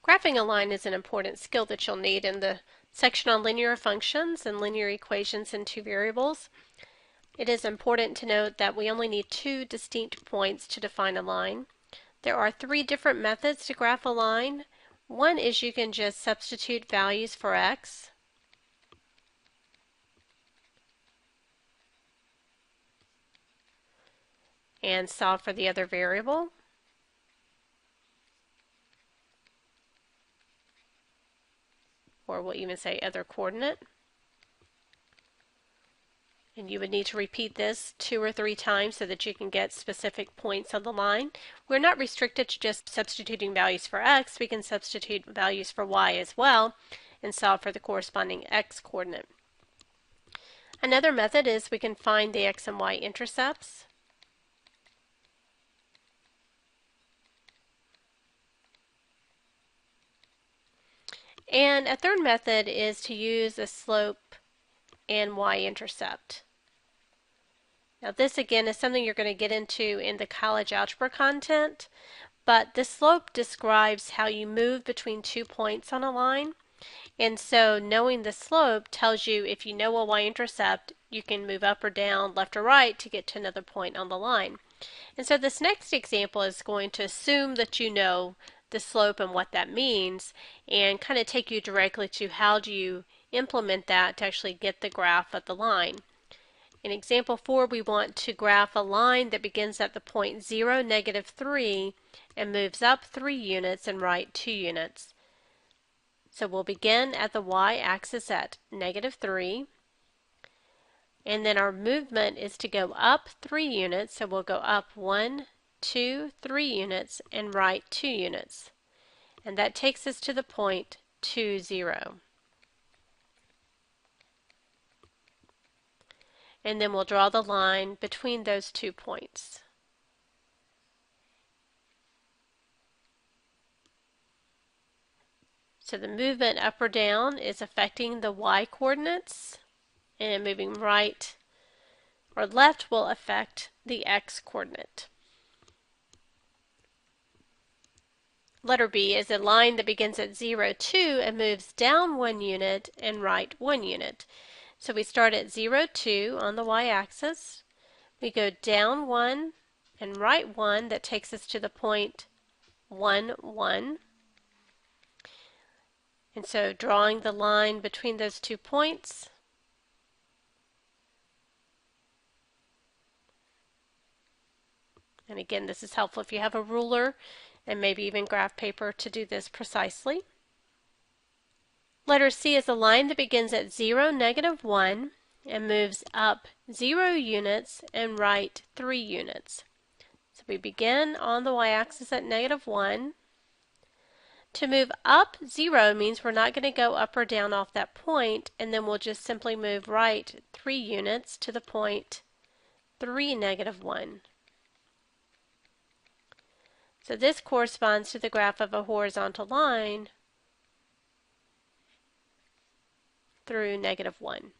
Graphing a line is an important skill that you'll need in the section on linear functions and linear equations in two variables. It is important to note that we only need two distinct points to define a line. There are three different methods to graph a line. One is you can just substitute values for x. And solve for the other variable. Or we'll even say other coordinate. And you would need to repeat this 2 or 3 times so that you can get specific points on the line. We're not restricted to just substituting values for x. We can substitute values for y as well and solve for the corresponding x coordinate. Another method is we can find the x and y intercepts. And a third method is to use a slope and y-intercept. Now this again is something you're going to get into in the college algebra content, but the slope describes how you move between 2 points on a line. And so knowing the slope tells you if you know a y-intercept, you can move up or down, left or right to get to another point on the line. And so this next example is going to assume that you know the slope and what that means and kind of take you directly to how do you implement that to actually get the graph of the line. In example 4, we want to graph a line that begins at the point 0, -3 and moves up 3 units and right 2 units. So we'll begin at the y-axis at -3, and then our movement is to go up 3 units, so we'll go up 1, 2, 3 units and right 2 units. And that takes us to the point 2, 0. And then we'll draw the line between those 2 points. So the movement up or down is affecting the y coordinates, and moving right or left will affect the x coordinate. Letter B is a line that begins at 0, 2 and moves down 1 unit and right 1 unit. So we start at 0, 2 on the y-axis. We go down 1 and right 1. That takes us to the point 1, 1. And so drawing the line between those 2 points, and again this is helpful if you have a ruler and maybe even graph paper to do this precisely. Letter C is a line that begins at 0, -1 and moves up 0 units and right 3 units. So we begin on the y-axis at -1. To move up 0 means we're not going to go up or down off that point, and then we'll just simply move right 3 units to the point 3, -1. So this corresponds to the graph of a horizontal line through -1.